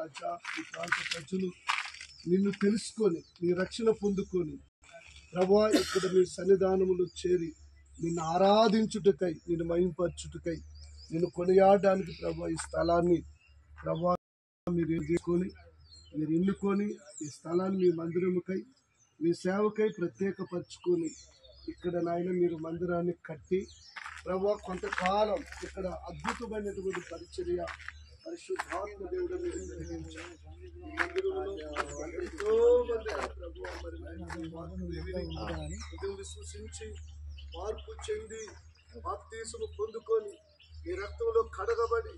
రాజా, ఈ ప్రాంత ప్రజలు నిన్ను తెలుసుకొని నీ రక్షణ పొందుకొని ప్రభువా ఇక్కడ మీ సన్నిధానములు చేరి నిన్ను ఆరాధించుటకై, నిన్ను మహింపరచుటకై, నిన్ను కొనియాడడానికి ప్రభువా ఈ స్థలాన్ని ప్రభువా మీరు తీసుకొని మీరు ఎన్నుకొని ఈ స్థలాన్ని మీ మందిరముకై మీ సేవకై ప్రత్యేకపరచుకొని ఇక్కడ నాయన మీరు మందిరాన్ని కట్టి ప్రభువా కొంతకాలం ఇక్కడ అద్భుతమైనటువంటి పరిచర్య పరిశుద్ధాత్మ దేవుడు మీరు జరిగించారు. ఈ మందిరంలో ఎంతో మంది ప్రభువా మరి విశ్వసించి మార్పు చెంది బాప్తీసును పొందుకొని మీ రక్తంలో కడగబడి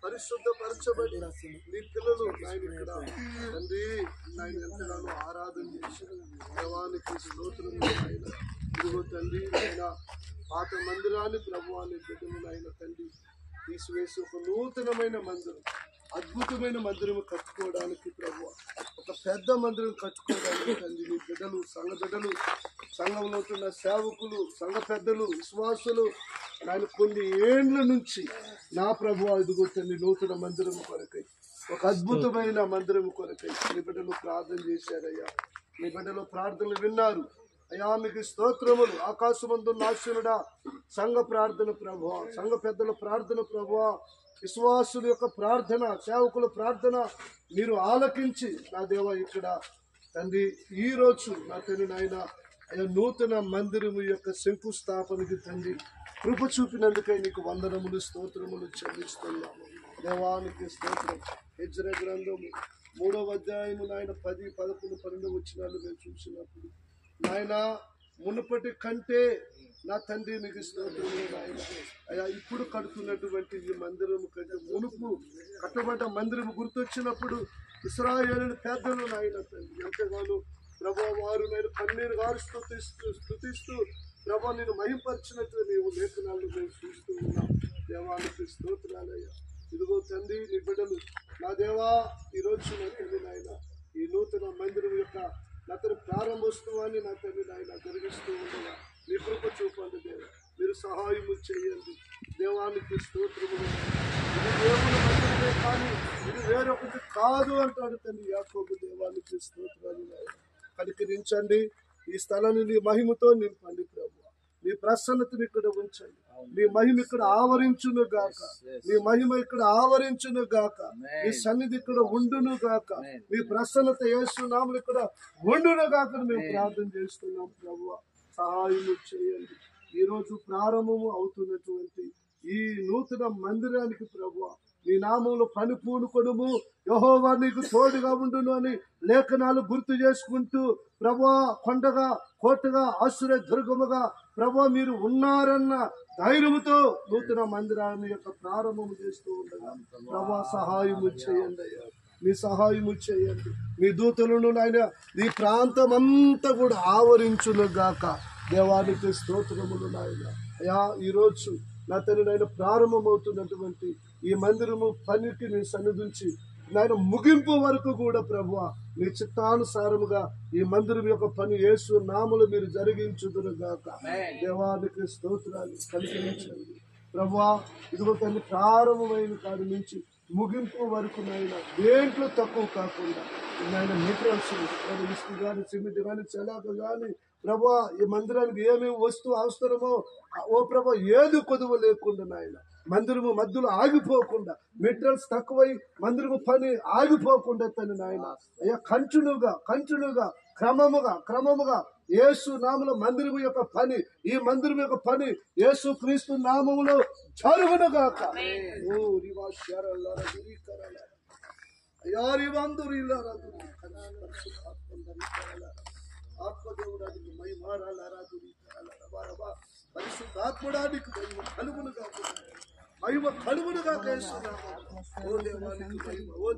పరిశుద్ధపరచబడి మీ పిల్లలు ఆయన ఇక్కడ తండ్రి ఆయన ఎంతగానో ఆరాధన చేసి దేవానికి స్తోత్రం ఆయన ఇదిగో తండ్రి ఆయన పాత మందిరాన్ని ప్రభువాన్ని బిడ్డలు ఆయన తండ్రి తీసివేసి ఒక నూతనమైన మందిరం, అద్భుతమైన మందిరం కట్టుకోవడానికి ప్రభువ, ఒక పెద్ద మందిరం కట్టుకోవడానికి తండ్రి మీ బిడ్డలు, సంఘ బిడ్డలు, సంఘంలో ఉన్న సేవకులు, సంఘ పెద్దలు, విశ్వాసులు ఆయన కొన్ని ఏండ్ల నుంచి నా ప్రభువ ఇదిగో తండ్రి నూతన మందిరం కొరకై, ఒక అద్భుతమైన మందిరం కొరకై మీ బిడ్డలు ప్రార్థన చేశారయ్యా. మీ బిడ్డలు ప్రార్థనలు విన్నారు అయ్యా, మీకు స్తోత్రములు. ఆకాశమందు నాశనుడా సంఘ ప్రార్థన ప్రభువ, సంఘ పెద్దల ప్రార్థన ప్రభువ, విశ్వాసుల యొక్క ప్రార్థన, సేవకుల ప్రార్థన మీరు ఆలకించి నా దేవ ఇక్కడ తండ్రి ఈ రోజు నా తండ్రి నాయన నూతన మందిరము యొక్క శంకుస్థాపనకి తండ్రి కృప చూపినందుకై నీకు వందనములు స్తోత్రములు చెల్లిస్తున్నాము. దేవానికి స్తోత్రం. హెజ్రా గ్రంథము 3వ అధ్యాయము నాయన 10, 11, 12 వచనాలు మేము చూసినప్పుడు నాయన మునుపటి కంటే నా తండ్రి మీకు స్తోత్రములు నాయన అయ్యా ఇప్పుడు కడుతున్నటువంటి ఈ మందిరము కంటే మునుపు కట్టబడ్డ మందిరము గుర్తొచ్చినప్పుడు ఇశ్రాయేలు పెద్దలు నాయన తండ్రి ఎంతగానో ప్రభా వారు నేను కన్నీరు గారు స్తుతిస్తూ ప్రభా నేను మహింపరిచినట్టు నీవు లేఖనాలను మేము చూస్తూ ఉన్నాం. దేవానికి స్తోత్రాలయ్యా. ఇదిగో తండ్రి నీ బిడ్డలు నా దేవా ఈరోజు నా తండ్రి నాయన ఈ నూతన మందిరం యొక్క నా తండ్రి ప్రారంభోత్సవాన్ని నా తండ్రి నాయన జరిగిస్తూ ఉండగా మీ కృప చూపండి దేవ, మీరు సహాయము చేయండి. దేవానికి స్తోత్రములు. ఇది దేవుని మందిరమే కానీ ఇది వేరొకటి కాదు అంటాడు తండ్రి యాకోబు. దేవానికి స్తోత్రాలు కనికరించండి. ఈ స్థలాన్ని నీ మహిమతో నింపండి ప్రభు. మీ ప్రసన్నతను ఇక్కడ ఉంచండి. మీ మహిమ ఇక్కడ ఆవరించును గాక. మీ మహిమ ఇక్కడ ఆవరించును గాక. మీ సన్నిధి ఇక్కడ ఉండును గాక. మీ ప్రసన్నత యేసు నామములో ఇక్కడ ఉండును గాక మేము ప్రార్థన చేస్తున్నాం ప్రభు. సహాయము చేయండి. ఈ రోజు ప్రారంభము అవుతున్నటువంటి ఈ నూతన మందిరానికి ప్రభు నీ నామంలో పని పూనుకొనుము, యెహోవా నీకు తోడుగా ఉండును అని లేఖనాలు గుర్తు చేసుకుంటూ ప్రభా కొండగా కోటగా ఆశ్రయ దుర్గముగా ప్రభా మీరు ఉన్నారన్న ధైర్యముతో నూతన మందిరాన్ని యొక్క ప్రారంభము చేస్తూ ఉండగా ప్రభా సహాయము చేయండి అయ్యా. మీ సహాయము చేయండి. మీ దూతలను నాయన ఈ ప్రాంతం అంతా కూడా ఆవరించును గాక. దేవానికి స్తోత్రములు నాయన అయ్యా. ఈరోజు నా తండ్రి నాయన ప్రారంభమవుతున్నటువంటి ఈ మందిరము పనికి నీ సన్నిధించి నాయన ముగింపు వరకు కూడా ప్రభువా మీ చిత్తానుసారముగా ఈ మందిరం యొక్క పని యేసు నామములో మీరు జరిగించుదురు గాక. దేవానికి స్తోత్రాలు కలిగించండి ప్రభువా. ఇదిగో తల్లి ప్రారంభమైన కాడి నుంచి ముగింపు వరకు నాయన దేంట్లో తక్కువ కాకుండా నాయన మెటీరియల్స్ ఇసుక కానీ సిమెంట్ కానీ చెలాక కానీ ప్రభా ఈ మందిరానికి ఏమేమి వస్తువు అవసరమో ఓ ప్రభా ఏది కొదువ లేకుండా నాయన మందిరము మధ్యలో ఆగిపోకుండా మెటీరియల్స్ తక్కువై మందిరము పని ఆగిపోకుండా తను నాయన అయ్యా కంటిన్యూగా క్రమముగా యేసు నామములో మందిరము యొక్క పని ఈ మందిరం యొక్క పని యేసు క్రీస్తు నామములో జరుగునుగాక. ఆత్మదేవుడానికి పరిశుద్ధాత్మడానికి మహిమ కలుగునుగా ఓ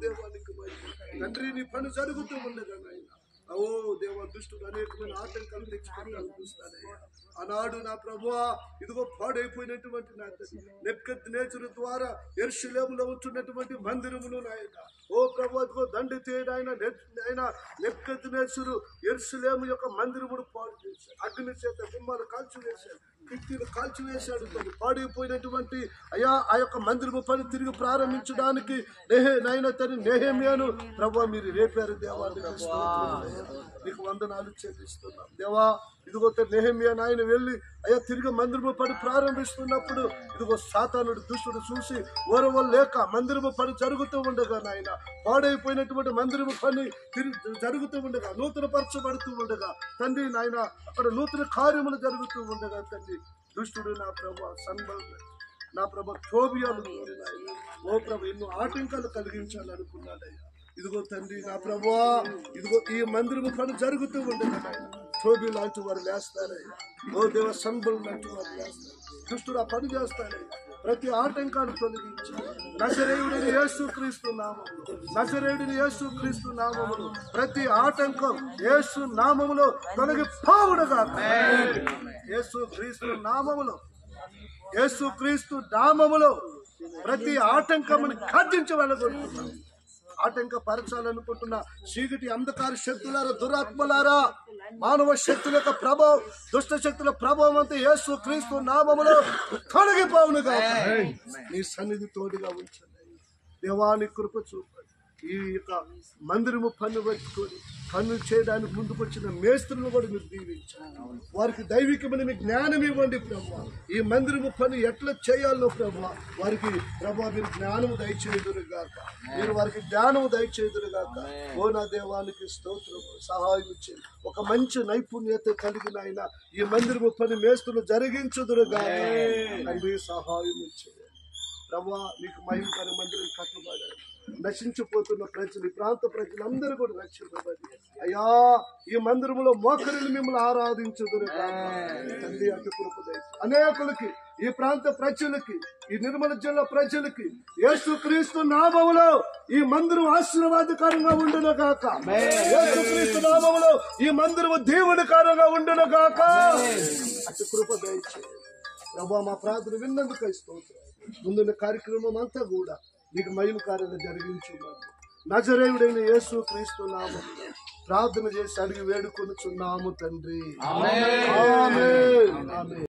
దేవానికి మహిమ తండ్రి నీ పని జరుగుతూ ఉండగా నాయన ఓ దేవ దుష్టుడు అనేకమైన ఆటంకాలు తెచ్చుకుంటాను చూస్తానయ్యా. ఆనాడు నా ప్రభువా ఇదిగో పాడైపోయినటువంటి నా నెబ్కద్నెజరు ద్వారా యెరూషలేములో ఉంటున్నటువంటి మందిరములు నాయన ఓ ప్రభు అదిగో దండి తేడాయన నెబ్కద్నెజరు యెరూషలేము యొక్క మందిరమును పాడు చేశారు. అగ్ని చేత గుమ్మాలు కాల్చి వేశారు. కిటికీలు కాల్చివేశాడు తండ్రి. పాడైపోయినటువంటి అయ్యా ఆ యొక్క మందిరపు పని తిరిగి ప్రారంభించడానికి నాయన తండ్రి నెహెమ్యాను ప్రభువా మీరు రేపారు దేవా. నీకు వందనాలు చెల్లిస్తున్నాం దేవా. ఇదిగో నెహెమ్యా నాయన వెళ్ళి అయ్యా తిరిగి మందిరపు పని ప్రారంభిస్తున్నప్పుడు ఇదిగో సాతానుడు దుష్టుడు చూసి ఓరవలేక మందిరపు పని జరుగుతూ ఉండగా నాయన పాడైపోయినటువంటి మందిరపు పని జరుగుతూ ఉండగా నూతన పరచబడుతూ ఉండగా తండ్రి నాయన అక్కడ నూతన కార్యములు జరుగుతూ ఉండగా తండ్రి దుష్టుడు నా ప్రభు నా ప్రభు క్షోభియాలు ఓ ప్రభు ఎన్నో ఆటంకాలు కలిగించాలనుకున్నాడయ్యా. ఇదిగో తండ్రి నా ప్రభువా ఇదిగో ఈ మందిరము పని జరుగుతూ ఉండగా క్షోభి లాంటి వారు లేస్తారయ్యా. ఓ దేవ సంబల్ లాంటి వారు లేస్తారు. దుష్టుడు ఆ పని చేస్తాడయ్యా. ప్రతి ఆటంకాన్ని తొలగించి నజరేయుడిని యేసుక్రీస్తు నామములో నజరేయుడిని యేసుక్రీస్తు నామములో ప్రతి ఆటంకం యేసు నామములో తొలగిపోవుడుగా. యేసుక్రీస్తు నామములో యేసుక్రీస్తు నామములో ప్రతి ఆటంకముని ఖండించి వెళ్ళగొడుతున్నాం. ఆటంకపరచాలనుకుంటున్న చీకటి అంధకార శక్తులారా దురాత్మలారా మానవ శక్తుల యొక్క ప్రభావం దుష్ట శక్తుల ప్రభావం అంతా యేసు క్రీస్తు నామములో తొలగిపోవునుగా. నీ సన్నిధి తోడుగా ఉంచండి దేవాని కృప చూపండి. ఈ యొక్క మందిరము పన్ను పట్టుకొని పన్ను చేయడానికి ముందుకు వచ్చిన మేస్త్రులను కూడా మీరు దీవించండి. వారికి దైవికమైన మీ జ్ఞానం ఇవ్వండి ప్రభు. ఈ మందిరము పని ఎట్లా చేయాలో ప్రభు వారికి ప్రభు మీరు జ్ఞానము దయచేయుదురుగాక. మీరు వారికి జ్ఞానము దయచేయుదురుగాక. ఓ నా దేవానికి స్తోత్రము సహాయం ఇచ్చేది ఒక మంచి నైపుణ్యత కలిగిన ఆయన ఈ మందిరము పని మేస్త్రులు జరిగించుదురుగాక. తండ్రి సహాయం ఇచ్చేది ప్రభు. నీకు మహిమకర మందిరం కట్టబడాలి. నశించిపోతున్న ప్రజలు ఈ ప్రాంత ప్రజలందరూ కూడా రక్షించబడి అయ్యా ఈ మందిరంలో మోకరిని మిమ్మల్ని ఆరాధించుదురు తండ్రి. అటు కృపదయ అనేకులకి ఈ ప్రాంత ప్రజలకి ఈ నిర్మల జిల్లా ప్రజలకి యేసుక్రీస్తు నామములో ఈ మందిరం ఆశీర్వాదకరంగా ఉండును గాక. యేసుక్రీస్తు నామములో ఈ మందిరం దేవునికరంగా ఉండును గాక. అటు కృపదయ ప్రభు. మా ప్రార్థన విన్నందుకు స్తోత్రం. ముందున్న కార్యక్రమం అంతా కూడా నీకు మహిమకార్యంగా జరిగించున్నాము. నజరేయుడైన యేసు క్రీస్తు నామములో ప్రార్థన చేసి అడిగి వేడుకొనుచున్నాము తండ్రి. ఆమేన్. ఆమేన్.